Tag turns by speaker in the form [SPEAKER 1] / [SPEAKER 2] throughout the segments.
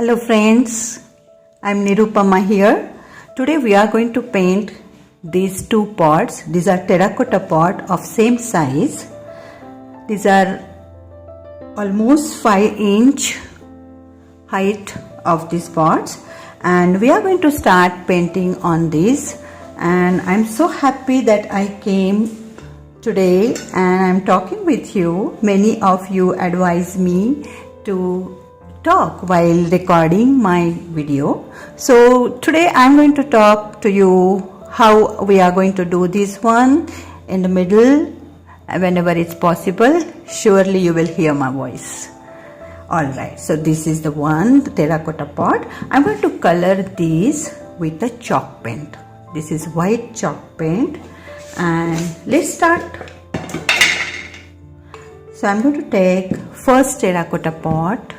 [SPEAKER 1] Hello friends, I'm Niru here. Today we are going to paint these two pots. These are terracotta pot of same size. These are almost 5-inch height of these pots, and we are going to start painting on these. And I'm so happy that I came today and I'm talking with you. Many of you advise me to talk while recording my video. So today I'm going to talk to you how we are going to do this one in the middle. Whenever it's possible, surely you will hear my voice. Alright, so this is the one, the terracotta pot. I'm going to color these with a chalk paint. This is white chalk paint, and let's start. So I'm going to take first terracotta pot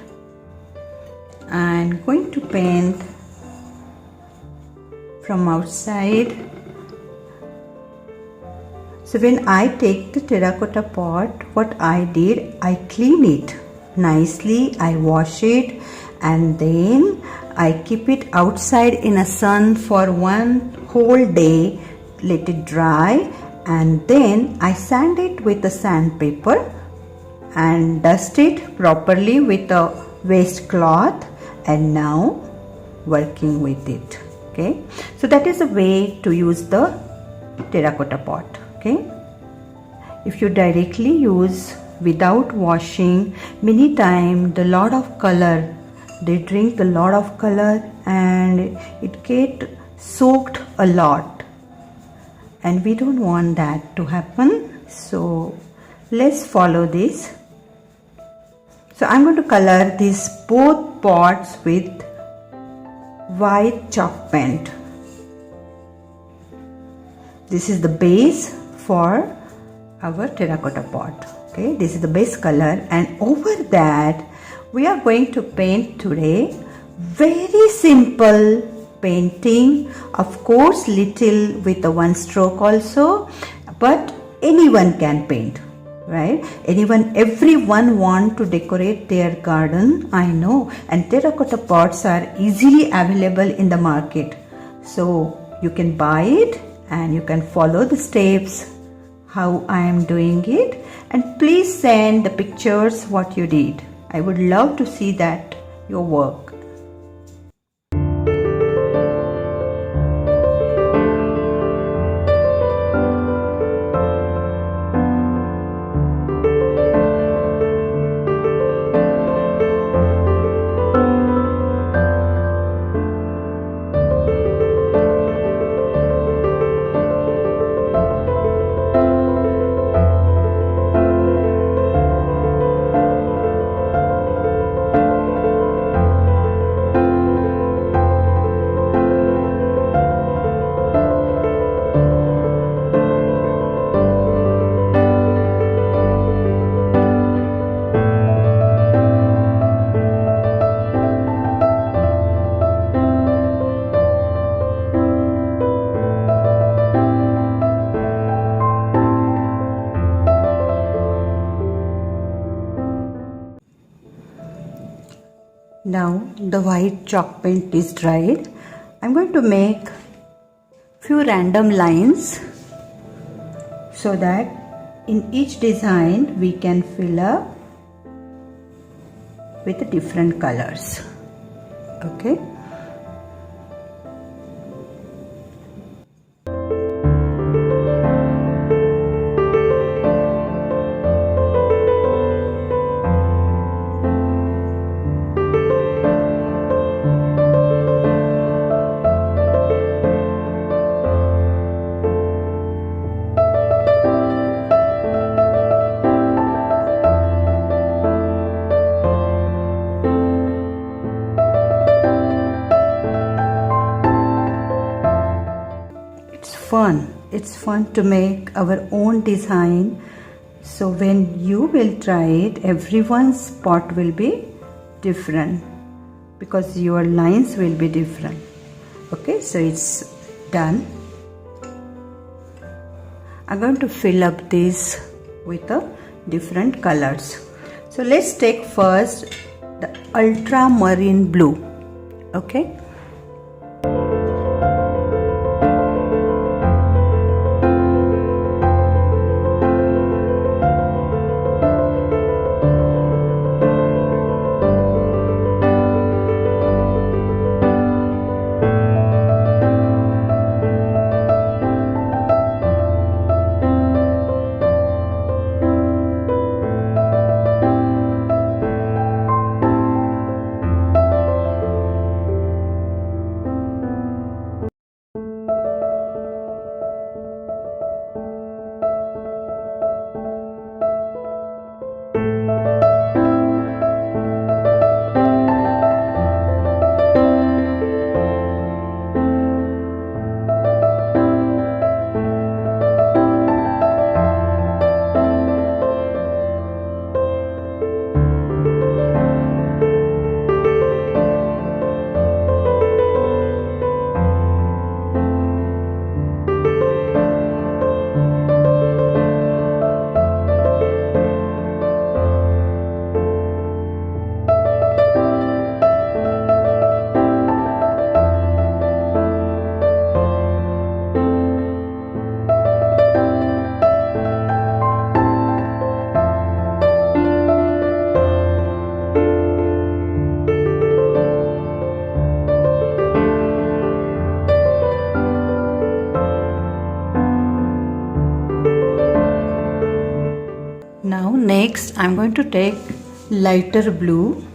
[SPEAKER 1] and going to paint from outside. So when I take the terracotta pot, what I did, I clean it nicely, I wash it, and then I keep it outside in a sun for one whole day, let it dry, and then I sand it with a sandpaper and dust it properly with a waste cloth, and now working with it. Okay, so that is a way to use the terracotta pot. Okay, if you directly use without washing, many times the lot of color, they drink a lot of color and it get soaked a lot, and we don't want that to happen. So let's follow this. So I'm going to color these both pots with white chalk paint. This is the base for our terracotta pot. Okay, this is the base color, and over that we are going to paint today very simple painting. Of course, little with a one stroke also, but anyone can paint, right? Everyone want to decorate their garden, I know, and terracotta pots are easily available in the market. So you can buy it and you can follow the steps how I am doing it, and please send the pictures what you did. I would love to see that your work. Now the white chalk paint is dried. I'm going to make few random lines so that in each design we can fill up with the different colors. Okay. It's fun to make our own design. So when you will try it, everyone's pot will be different because your lines will be different. Okay, so it's done. I'm going to fill up this with different colors. So let's take first the ultramarine blue. Okay. Now next I'm going to take lighter blue .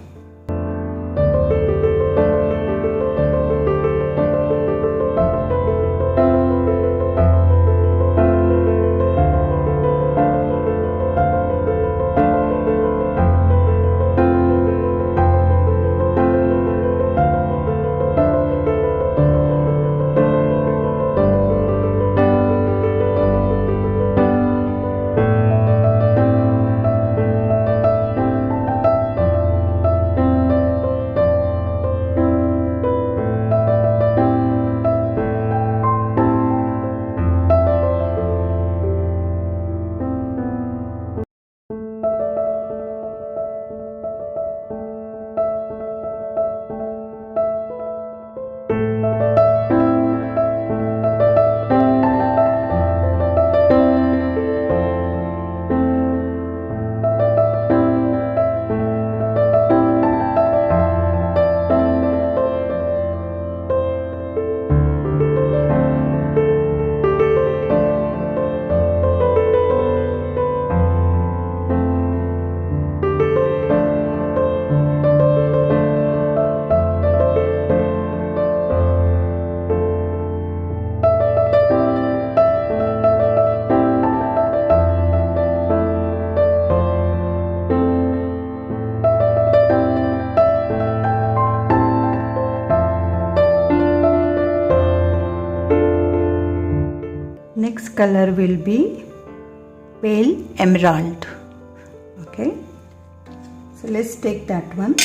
[SPEAKER 1] Next color will be pale emerald. Okay, so let's take that one.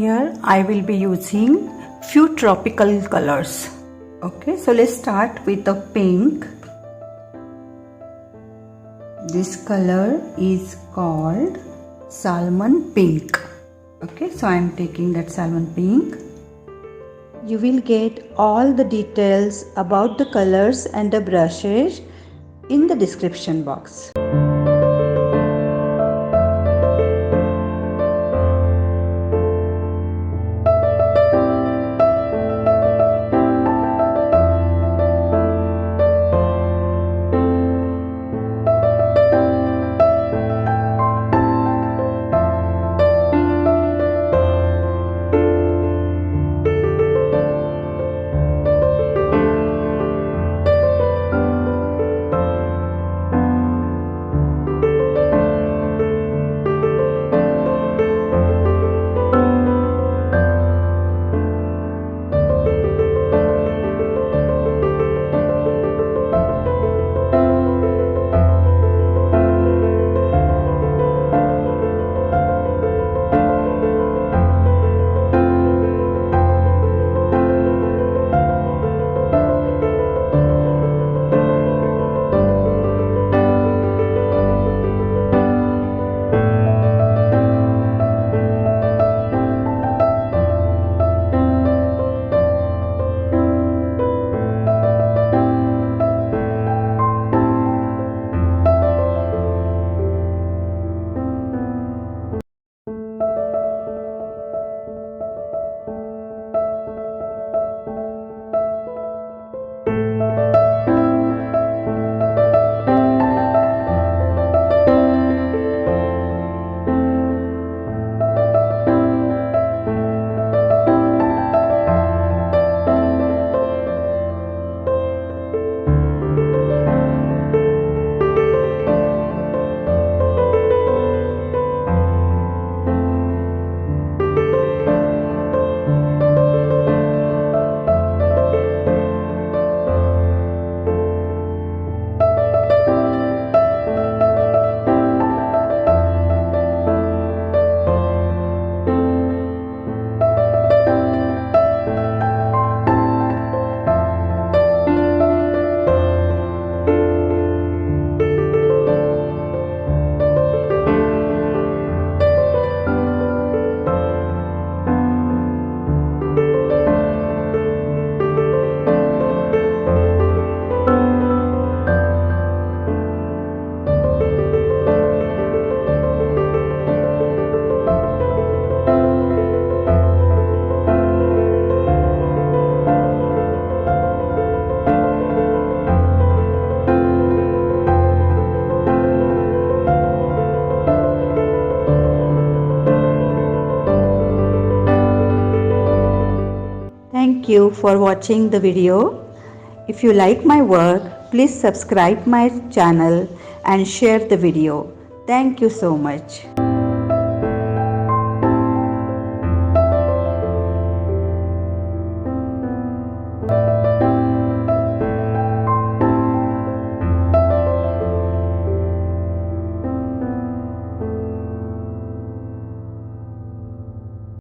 [SPEAKER 1] Here I will be using few tropical colors. Okay, so let's start with the pink. This color is called Salmon pink. Okay, so I am taking that salmon pink. You will get all the details about the colors and the brushes in the description box. Thank you for watching the video. If you like my work, please subscribe my channel and share the video. Thank you so much.